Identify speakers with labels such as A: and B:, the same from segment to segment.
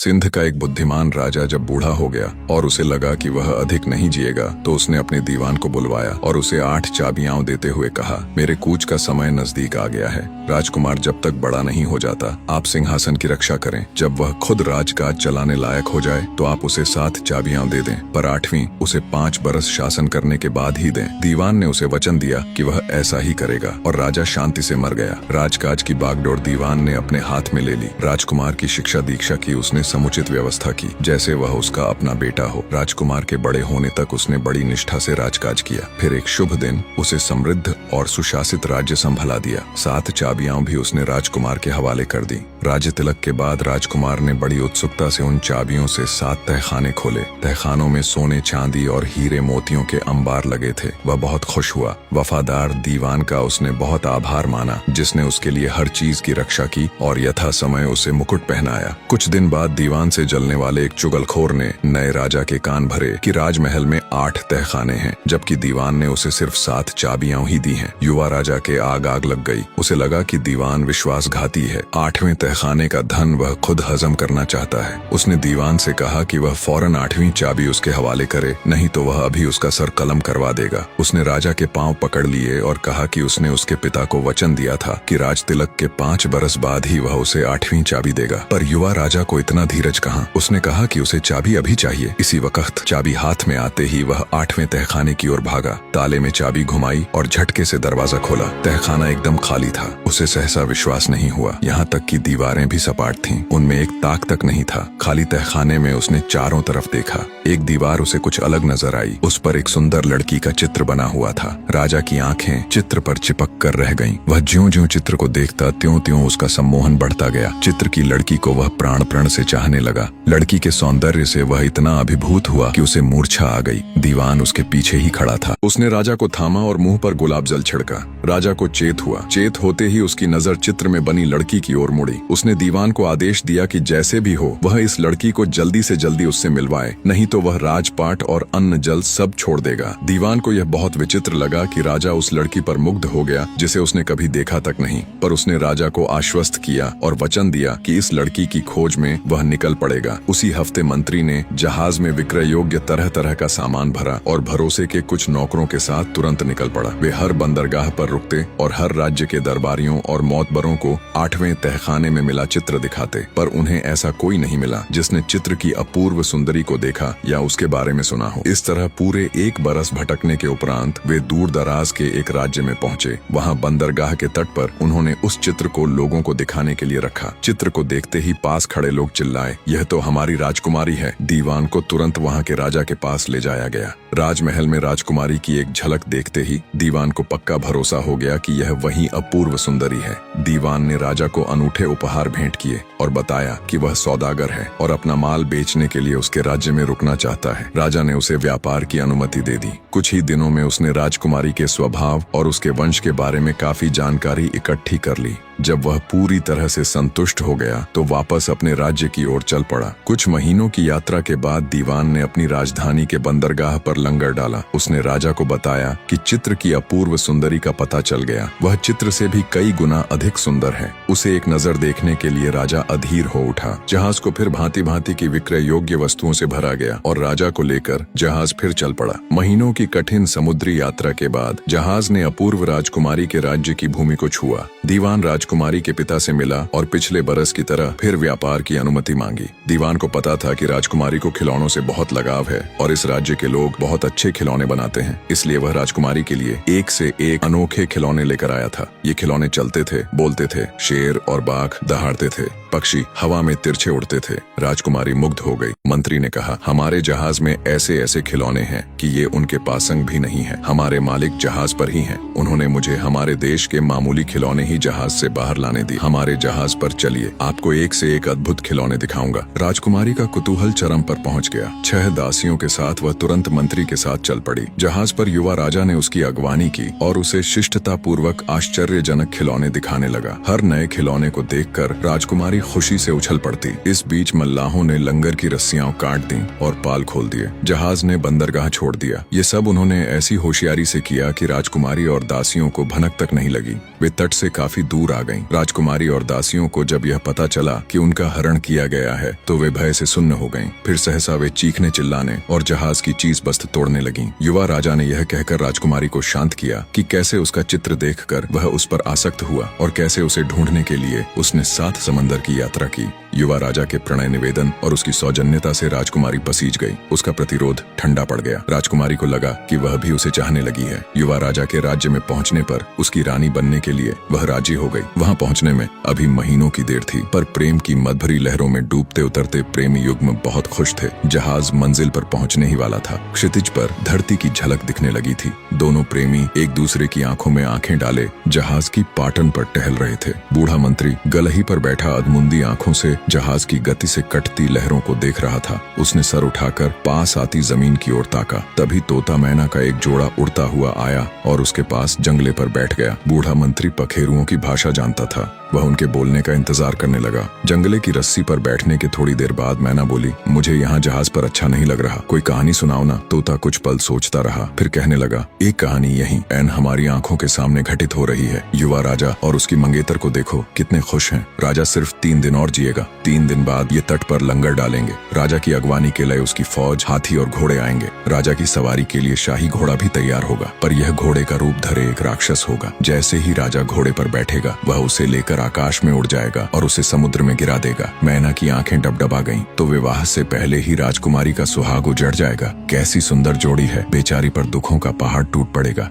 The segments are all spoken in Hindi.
A: सिंध का एक बुद्धिमान राजा जब बूढ़ा हो गया और उसे लगा कि वह अधिक नहीं जिएगा तो उसने अपने दीवान को बुलवाया और उसे 8 चाबियां देते हुए कहा, मेरे कूच का समय नजदीक आ गया है। राजकुमार जब तक बड़ा नहीं हो जाता आप सिंहासन की रक्षा करें। जब वह खुद राजकाज चलाने लायक हो जाए तो आप उसे 7 चाबियां दे दें, पर 8वीं उसे 5 बरस शासन करने के बाद ही दें। दीवान ने उसे वचन दिया कि वह ऐसा ही करेगा और राजा शांति से मर गया। राजकाज की बागडोर दीवान ने अपने हाथ में ले ली। राजकुमार की शिक्षा दीक्षा की उसने समुचित व्यवस्था की जैसे वह उसका अपना बेटा हो। राजकुमार के बड़े होने तक उसने बड़ी निष्ठा से राजकाज किया। फिर एक शुभ दिन उसे समृद्ध और सुशासित राज्य संभला दिया। 7 चाबियां भी उसने राजकुमार के हवाले कर दी। राज्य तिलक के बाद राजकुमार ने बड़ी उत्सुकता से उन चाबियों से 7 तहखाने खोले। तहखानों में सोने चांदी और हीरे मोतियों के अंबार लगे थे। वह बहुत खुश हुआ। वफादार दीवान का उसने बहुत आभार माना जिसने उसके लिए हर चीज की रक्षा की और यथा समय उसे मुकुट पहनाया। कुछ दिन बाद दीवान से जलने वाले एक चुगलखोर ने नए राजा के कान भरे कि राजमहल में 8 तहखाने हैं जबकि दीवान ने उसे सिर्फ 7 चाबियां ही दी हैं। युवा राजा के आग लग गई। उसे लगा कि दीवान विश्वासघाती है। 8वें तहखाने का धन वह खुद हजम करना चाहता है। उसने दीवान से कहा कि वह फौरन 8वीं चाबी उसके हवाले करे, नहीं तो वह अभी उसका सर कलम करवा देगा। उसने राजा के पांव पकड़ लिए और कहा कि उसने उसके पिता को वचन दिया था कि राज तिलक के 5 बरस बाद ही वह उसे 8वीं चाबी देगा। पर युवा राजा को इतना धीरज कहाँ। उसने कहा कि उसे चाबी अभी चाहिए। इसी वक्त चाबी हाथ में आते ही वह 8वें तहखाने की ओर भागा। ताले में चाबी घुमाई और झटके से दरवाजा खोला। तहखाना एकदम खाली था। उसे सहसा विश्वास नहीं हुआ। यहाँ तक कि दीवारें भी सपाट थीं। उनमें एक ताक तक नहीं था। खाली तहखाने में उसने चारों तरफ देखा। एक दीवार उसे कुछ अलग नजर आई। उस पर एक सुंदर लड़की का चित्र बना हुआ था। राजा की आंखें चित्र पर चिपक कर रह गईं। वह ज्यों-ज्यों चित्र को देखता त्यों-त्यों उसका सम्मोहन बढ़ता गया। चित्र की लड़की को वह प्राण प्रण से चाहने लगा। लड़की के सौंदर्य से वह इतना अभिभूत हुआ कि उसे मूर्छा आ गई। दीवान उसके पीछे ही खड़ा था। उसने राजा को थामा और मुंह पर गुलाब जल छिड़का। राजा को चेत हुआ। चेत होते ही उसकी नजर चित्र में बनी लड़की की ओर मुड़ी। उसने दीवान को आदेश दिया कि जैसे भी हो वह इस लड़की को जल्दी से जल्दी उससे मिलवाए, नहीं तो वह राजपाट और अन्न जल सब छोड़ देगा। दीवान को यह बहुत विचित्र लगा कि राजा उस लड़की पर मुग्ध हो गया जिसे उसने कभी देखा तक नहीं। पर उसने राजा को आश्वस्त किया और वचन दिया कि इस लड़की की खोज में वह निकल पड़ेगा। उसी हफ्ते मंत्री ने जहाज में विक्रय योग्य तरह तरह का सामान भरा और भरोसे के कुछ नौकरों के साथ तुरंत निकल पड़ा। वे हर बंदरगाह पर रुकते और हर राज्य के दरबारियों और मोतबरों को 8वें तहखाने में मिला चित्र दिखाते, पर उन्हें ऐसा कोई नहीं मिला जिसने चित्र की अपूर्व सुंदरी को देखा या उसके बारे में सुना हो। इस तरह पूरे 1 बरस भटकने के उपरांत वे दूर दराज के एक राज्य में पहुंचे। वहां बंदरगाह के तट पर उन्होंने उस चित्र को लोगों को दिखाने के लिए रखा। चित्र को देखते ही पास खड़े लोग चिल्लाए, यह तो हमारी राजकुमारी है। दीवान को तुरंत वहां के राजा के पास ले जाया गया। राजमहल में राजकुमारी की एक झलक देखते ही दीवान को पक्का भरोसा हो गया कि यह वही अपूर्व सुंदरी है। दीवान ने राजा को अनूठे उपहार भेंट किए और बताया कि वह सौदागर है और अपना माल बेचने के लिए उसके राज्य में रुकना चाहता है। राजा ने उसे व्यापार की अनुमति दे दी। कुछ ही दिनों में उसने राजकुमारी के स्वभाव और उसके वंश के बारे में काफी जानकारी इकट्ठी कर ली। जब वह पूरी तरह से संतुष्ट हो गया तो वापस अपने राज्य की ओर चल पड़ा। कुछ महीनों की यात्रा के बाद दीवान ने अपनी राजधानी के बंदरगाह पर लंगर डाला। उसने राजा को बताया कि चित्र की अपूर्व सुंदरी का पता चल गया। वह चित्र से भी कई गुना अधिक सुंदर है। उसे एक नजर देखने के लिए राजा अधीर हो उठा। जहाज को फिर भांति भांति की विक्रय योग्य वस्तुओं से भरा गया और राजा को लेकर जहाज फिर चल पड़ा। महीनों की कठिन समुद्री यात्रा के बाद जहाज ने अपूर्व राजकुमारी के राज्य की भूमि को छुआ। दीवान राजकुमारी के पिता से मिला और पिछले बरस की तरह फिर व्यापार की अनुमति मांगी। दीवान को पता था कि राजकुमारी को खिलौनों से बहुत लगाव है और इस राज्य के लोग बहुत अच्छे खिलौने बनाते हैं, इसलिए वह राजकुमारी के लिए एक से एक अनोखे खिलौने लेकर आया था। ये खिलौने चलते थे, बोलते थे, शेर और बाघ दहाड़ते थे, पक्षी हवा में तिरछे उड़ते थे। राजकुमारी मुग्ध हो गई। मंत्री ने कहा, हमारे जहाज में ऐसे ऐसे खिलौने हैं कि ये उनके पासंग भी नहीं है। हमारे मालिक जहाज पर ही हैं। उन्होंने मुझे हमारे देश के मामूली खिलौने ही जहाज से बाहर लाने दी। हमारे जहाज पर चलिए, आपको एक से एक अद्भुत खिलौने दिखाऊंगा। राजकुमारी का कुतूहल चरम पर पहुंच गया। 6 दासियों के साथ वह तुरंत मंत्री के साथ चल पड़ी। जहाज पर युवा राजा ने उसकी अगवानी की और उसे शिष्टता पूर्वक आश्चर्यजनक खिलौने दिखाने लगा। हर नए खिलौने को देखकर राजकुमारी खुशी से उछल पड़ती। इस बीच मल्लाहों ने लंगर की रस्सियां काट दी और पाल खोल दिए। जहाज ने बंदरगाह छोड़ दिया। ये सब उन्होंने ऐसी होशियारी से किया कि राजकुमारी और दासियों को भनक तक नहीं लगी। वे तट से काफी दूर आ गईं। राजकुमारी और दासियों को जब यह पता चला कि उनका हरण किया गया है तो वे भय से सुन्न हो गईं। फिर सहसा वे चीखने चिल्लाने और जहाज की चीज बस्त तोड़ने लगीं। युवा राजा ने यह कहकर राजकुमारी को शांत किया कि कैसे उसका चित्र देखकर वह उस पर आसक्त हुआ और कैसे उसे ढूंढने के लिए उसने 7 समंदर की यात्रा की। युवा राजा के प्रणय निवेदन और उसकी सौजन्यता से राजकुमारी पसीज गई। उसका प्रतिरोध ठंडा पड़ गया। राजकुमारी को लगा कि वह भी उसे चाहने लगी है। युवा राजा के राज्य में पहुंचने पर उसकी रानी बनने के लिए वह राजी हो गई। वहां पहुंचने में अभी महीनों की देर थी, पर प्रेम की मदभरी लहरों में डूबते उतरते प्रेमी युग्म बहुत खुश थे। जहाज मंजिल पर पहुंचने ही वाला था। क्षितिज पर धरती की झलक दिखने लगी थी। दोनों प्रेमी एक दूसरे की आंखों में आंखें डाले जहाज की पाटन पर टहल रहे थे। बूढ़ा मंत्री गलही पर बैठा अधमुंदी आंखों से जहाज की गति से कटती लहरों को देख रहा था। उसने सर उठाकर पास आती जमीन की ओर ताका। तभी तोता मैना का एक जोड़ा उड़ता हुआ आया और उसके पास जंगले पर बैठ गया। बूढ़ा मंत्री पखेरुओं की भाषा जानता था। वह उनके बोलने का इंतजार करने लगा। जंगले की रस्सी पर बैठने के थोड़ी देर बाद मैना बोली, मुझे यहाँ जहाज पर अच्छा नहीं लग रहा, कोई कहानी सुनाओ ना। तोता कुछ पल सोचता रहा, फिर कहने लगा, एक कहानी यही ऐन हमारी आंखों के सामने घटित हो रही है। युवा राजा और उसकी मंगेतर को देखो, कितने खुश हैं। राजा सिर्फ 3 दिन और जिएगा। 3 दिन बाद ये तट पर लंगर डालेंगे। राजा की अगवानी के लिए उसकी फौज, हाथी और घोड़े आएंगे। राजा की सवारी के लिए शाही घोड़ा भी तैयार होगा, पर यह घोड़े का रूप धरे एक राक्षस होगा। जैसे ही राजा घोड़े पर बैठेगा, वह उसे लेकर आकाश में उड़ जाएगा और उसे समुद्र में गिरा देगा। मैना की आंखें डबडबा गईं, तो विवाह से पहले ही राजकुमारी का सुहाग उजड़ जाएगा। कैसी सुंदर जोड़ी है। बेचारी पर दुखों का पहाड़ टूट पड़ेगा।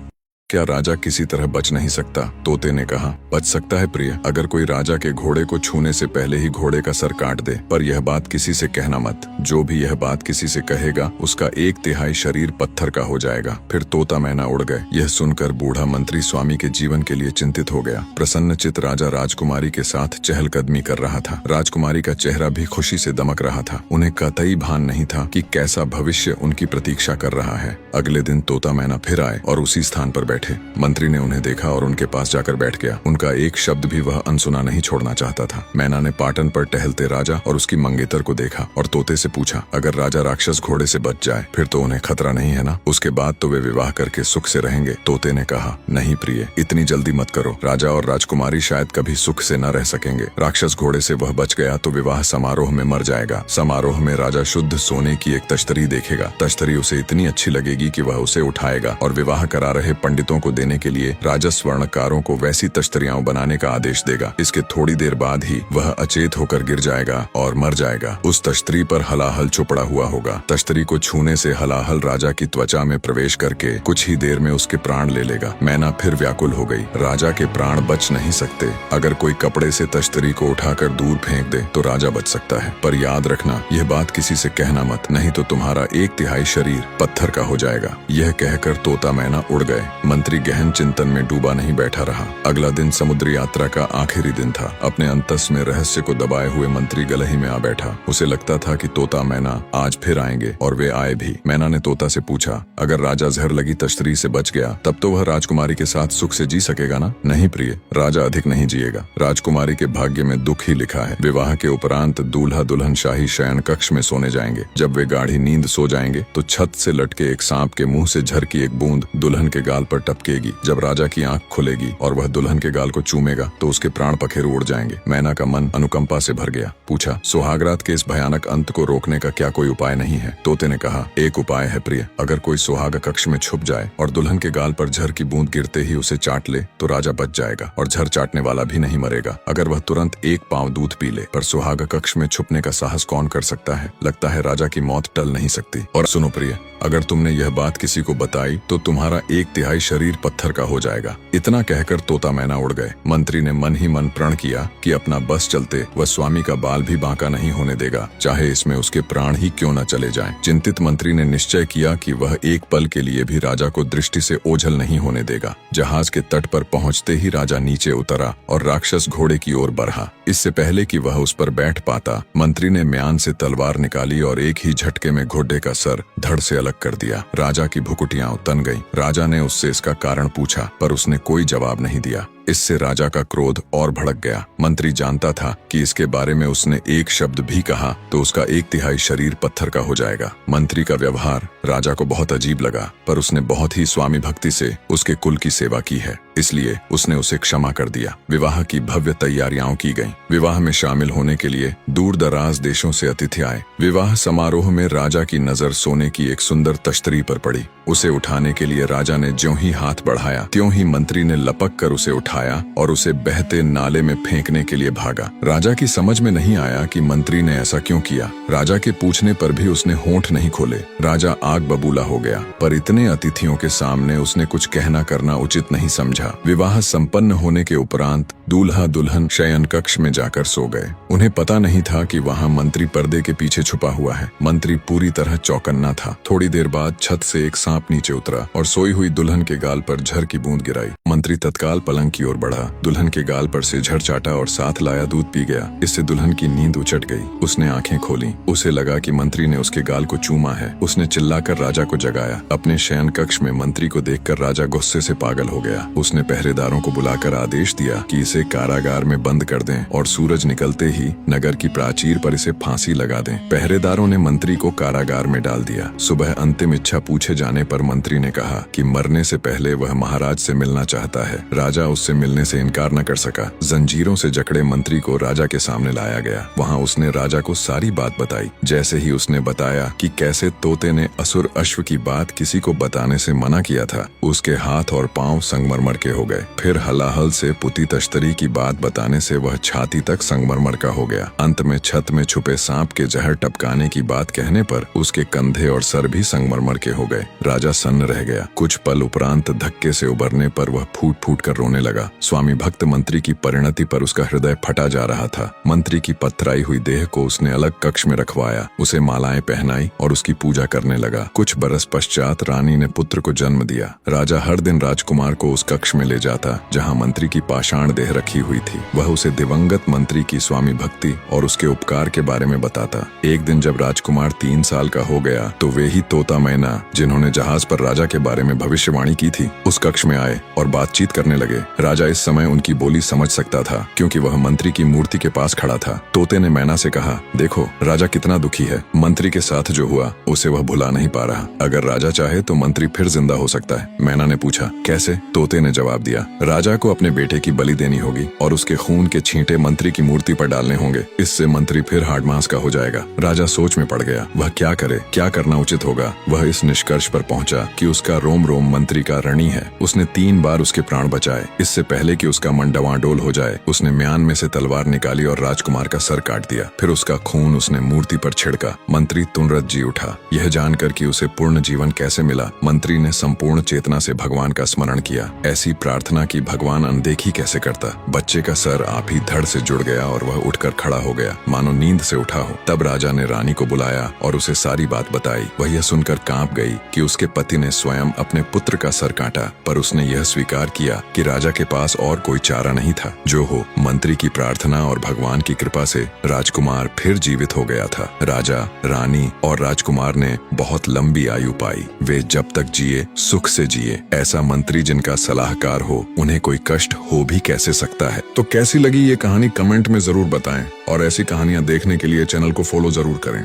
A: क्या राजा किसी तरह बच नहीं सकता? तोते ने कहा, बच सकता है प्रिय, अगर कोई राजा के घोड़े को छूने से पहले ही घोड़े का सर काट दे। पर यह बात किसी से कहना मत। जो भी यह बात किसी से कहेगा, उसका 1/3 शरीर पत्थर का हो जाएगा। फिर तोता मैना उड़ गए। यह सुनकर बूढ़ा मंत्री स्वामी के जीवन के लिए चिंतित हो गया। प्रसन्नचित राजा राजकुमारी के साथ चहलकदमी कर रहा था। राजकुमारी का चेहरा भी खुशी से दमक रहा था। उन्हें कतई भान नहीं था कि कैसा भविष्य उनकी प्रतीक्षा कर रहा है। अगले दिन तोता मैना फिर आए और उसी स्थान पर बैठे। मंत्री ने उन्हें देखा और उनके पास जाकर बैठ गया। उनका एक शब्द भी वह अनसुना नहीं छोड़ना चाहता था। मैना ने पाटन पर टहलते राजा और उसकी मंगेतर को देखा और तोते से पूछा, अगर राजा राक्षस घोड़े से बच जाए फिर तो उन्हें खतरा नहीं है ना? उसके बाद तो वे विवाह करके सुख से रहेंगे। तोते ने कहा, नहीं प्रिय, इतनी जल्दी मत करो। राजा और राजकुमारी शायद कभी सुख से न रह सकेंगे। राक्षस घोड़े से वह बच गया तो विवाह समारोह में मर जाएगा। समारोह में राजा शुद्ध सोने की एक तश्तरी देखेगा। तश्तरी उसे इतनी अच्छी लगेगी कि वह उसे उठाएगा और विवाह करा रहे पंडितों को देने के लिए राजस्वर्णकारों को वैसी तश्तरियां बनाने का आदेश देगा। इसके थोड़ी देर बाद ही वह अचेत होकर गिर जाएगा और मर जाएगा। उस तश्तरी पर हलाहल चुपड़ा हुआ होगा। तश्तरी को छूने से हलाहल राजा की त्वचा में प्रवेश करके कुछ ही देर में उसके प्राण ले लेगा। मैना फिर व्याकुल हो गई। राजा के प्राण बच नहीं सकते। अगर कोई कपड़े से तश्तरी को उठाकर दूर फेंक दे तो राजा बच सकता है, पर याद रखना यह बात किसी से कहना मत, नहीं तो तुम्हारा 1/3 शरीर पत्थर का हो जाएगा। यह कहकर तोता मैना उड़ गए। मंत्री गहन चिंतन में डूबा नहीं बैठा रहा। अगला दिन समुद्री यात्रा का आखिरी दिन था। अपने अंतस में रहस्य को दबाए हुए मंत्री गलही में आ बैठा। उसे लगता था कि तोता मैना आज फिर आएंगे, और वे आए भी। मैना ने तोता से पूछा, अगर राजा जहर लगी तश्तरी से बच गया तब तो वह राजकुमारी के साथ सुख से जी सकेगा ना? नहीं प्रिय, राजा अधिक नहीं जिएगा। राजकुमारी के भाग्य में दुख ही लिखा है। विवाह के उपरांत दूल्हा दुल्हन शाही शयन कक्ष में सोने जाएंगे। जब वे गाढ़ी नींद सो जाएंगे तो छत से लटके एक सांप के मुंह से झरकी एक बूंद दुल्हन के गाल पर टपकेगी। जब राजा की आंख खुलेगी और वह दुल्हन के गाल को चूमेगा तो उसके प्राण पखेरु उड़ जाएंगे। मैना का मन अनुकंपा से भर गया। पूछा, सुहागरात के इस भयानक अंत को रोकने का क्या कोई उपाय नहीं है? तोते ने कहा, एक उपाय है प्रिय। अगर कोई सुहाग कक्ष में छुप जाए और दुल्हन के गाल पर झर की बूंद गिरते ही उसे चाट ले तो राजा बच जाएगा और झर चाटने वाला भी नहीं मरेगा। अगर वह तुरंत एक पांव दूध पी ले। पर सुहाग कक्ष में छुपने का साहस कौन कर सकता है? लगता है राजा की मौत टल नहीं सकती। और सुनो प्रिय, अगर तुमने यह बात किसी को बताई तो तुम्हारा 1/3 शरीर पत्थर का हो जाएगा। इतना कहकर तोता मैना उड़ गए। मंत्री ने मन ही मन प्रण किया कि अपना बस चलते वह स्वामी का बाल भी बांका नहीं होने देगा, चाहे इसमें उसके प्राण ही क्यों न चले जाएं। चिंतित मंत्री ने निश्चय किया कि वह एक पल के लिए भी राजा को दृष्टि से ओझल नहीं होने देगा। जहाज के तट पर पहुंचते ही राजा नीचे उतरा और राक्षस घोड़े की ओर बढ़ा। इससे पहले कि वह उस पर बैठ पाता, मंत्री ने म्यान से तलवार निकाली और एक ही झटके में घोड़े का सर धड़ से अलग कर दिया। राजा की भुकुटियां तन गईं। राजा ने उससे इसका कारण पूछा, पर उसने कोई जवाब नहीं दिया। इससे राजा का क्रोध और भड़क गया। मंत्री जानता था कि इसके बारे में उसने एक शब्द भी कहा तो उसका 1/3 शरीर पत्थर का हो जाएगा। मंत्री का व्यवहार राजा को बहुत अजीब लगा, पर उसने बहुत ही स्वामी भक्ति से उसके कुल की सेवा की है, इसलिए उसने उसे क्षमा कर दिया। विवाह की भव्य तैयारियां की गईं। विवाह में शामिल होने के लिए दूर दराज देशों से अतिथि आए। विवाह समारोह में राजा की नजर सोने की एक सुंदर तश्तरी पर पड़ी। उसे उठाने के लिए राजा ने ज्यों ही हाथ बढ़ाया त्यों ही मंत्री ने लपक कर उसे उठाया और उसे बहते नाले में फेंकने के लिए भागा। राजा की समझ में नहीं आया कि मंत्री ने ऐसा क्यों किया। राजा के पूछने पर भी उसने होंठ नहीं खोले। राजा आग बबूला हो गया, पर इतने अतिथियों के सामने उसने कुछ कहना करना उचित नहीं समझा। विवाह संपन्न होने के उपरांत दूल्हा दुल्हन शयन कक्ष में जाकर सो गए। उन्हें पता नहीं था कि वहाँ मंत्री पर्दे के पीछे छुपा हुआ है। मंत्री पूरी तरह चौकन्ना था। थोड़ी देर बाद छत से एक सांप नीचे उतरा और सोई हुई दुल्हन के गाल पर झर की बूंद गिराई। मंत्री तत्काल पलंग की ओर बढ़ा, दुल्हन के गाल पर से झर चाटा और साथ लाया दूध पी गया। इससे दुल्हन की नींद उचट गई। उसने आंखें खोली। उसे लगा कि मंत्री ने उसके गाल को चूमा है। उसने चिल्लाकर राजा को जगाया। अपने शयन कक्ष में मंत्री को देखकर राजा गुस्से से पागल हो गया। उसने पहरेदारों को बुलाकर आदेश दिया कि इसे कारागार में बंद कर दें और सूरज निकलते ही नगर की प्राचीर पर इसे फांसी लगा दें। पहरेदारों ने मंत्री को कारागार में डाल दिया। सुबह अंतिम इच्छा पूछे जाने पर मंत्री ने कहा कि मरने से पहले वह महाराज से मिलना चाहता है। राजा उससे मिलने से इनकार न कर सका। जंजीरों से जकड़े मंत्री को राजा के सामने लाया गया। वहाँ उसने राजा को सारी बात बताई। जैसे ही उसने बताया कि कैसे तोते ने असुर अश्व की बात किसी को बताने से मना किया था, उसके हाथ और पांव संगमरमर के हो गए। फिर हलाहल से पुती तश्तरी की बात बताने से वह छाती तक संगमरमर का हो गया। अंत में छत में छुपे सांप के जहर टपकाने की बात कहने पर उसके कंधे और सर भी संगमरमर के हो गए। राजा सन्न रह गया। कुछ पल उपरांत धक्के से उबरने पर वह फूट फूट कर रोने लगा। स्वामी भक्त मंत्री की परिणति पर उसका हृदय फटा जा रहा था। मंत्री की पथराई हुई देह को उसने अलग कक्ष में रखवाया, उसे मालाएं पहनाई और उसकी पूजा करने लगा। कुछ बरस पश्चात रानी ने पुत्र को जन्म दिया। राजा हर दिन राजकुमार को उस कक्ष में ले जाता जहाँ मंत्री की पाषाण देह रखी हुई थी। वह उसे दिवंगत मंत्री की स्वामी भक्ति और उसके उपकार के बारे में बताता। एक दिन जब राजकुमार 3 साल का हो गया तो वे ही तोता मैना जिन्होंने जहाज पर राजा के बारे में भविष्यवाणी की थी उस कक्ष में आए और बातचीत करने लगे। राजा इस समय उनकी बोली समझ सकता था क्योंकि वह मंत्री की मूर्ति के पास खड़ा था। तोते ने मैना से कहा, देखो राजा कितना दुखी है। मंत्री के साथ जो हुआ उसे वह भुला नहीं पा रहा। अगर राजा चाहे तो मंत्री फिर जिंदा हो सकता है। मैना ने पूछा, कैसे? तोते ने जवाब दिया, राजा को अपने बेटे की बलि देनी होगी और उसके खून के छींटे मंत्री की मूर्ति पर डालने होंगे। इससे मंत्री फिर हाड़मास का हो जाएगा। राजा सोच में पड़ गया। वह क्या करे, क्या करना उचित होगा। वह इस निष्कर्ष पर पहुंचा कि उसका रोम रोम मंत्री का ऋणी है। उसने 3 बार उसके प्राण बचाए। इससे पहले कि उसका मन डवाडोल हो जाए उसने म्यान में से तलवार निकाली और राजकुमार का सर काट दिया। फिर उसका खून उसने मूर्ति पर छिड़का। मंत्री तुनरत जी उठा। यह जानकर कि उसे पूर्ण जीवन कैसे मिला, मंत्री ने संपूर्ण चेतना से भगवान का स्मरण किया। ऐसी प्रार्थना की भगवान अनदेखी कैसे करता। बच्चे का सर आप ही धड़ से जुड़ गया और वह उठकर खड़ा हो गया मानो नींद से उठा हो। तब राजा ने रानी को बुलाया और उसे सारी बात बताई। वह यह सुनकर कांप गई कि उसके पति ने स्वयं अपने पुत्र का सर काटा, पर उसने यह स्वीकार किया कि राजा के पास और कोई चारा नहीं था। जो हो, मंत्री की प्रार्थना और भगवान की कृपा से राजकुमार फिर जीवित हो गया था। राजा, रानी और राजकुमार ने बहुत लंबी आयु पाई। वे जब तक जिए सुख से जिए। ऐसा मंत्री जिनका सलाहकार हो उन्हें कोई कष्ट हो भी कैसे सकता है। तो कैसी लगी ये कहानी कमेंट में जरूर बताएं और ऐसी कहानियां देखने के लिए चैनल को फॉलो जरूर करें।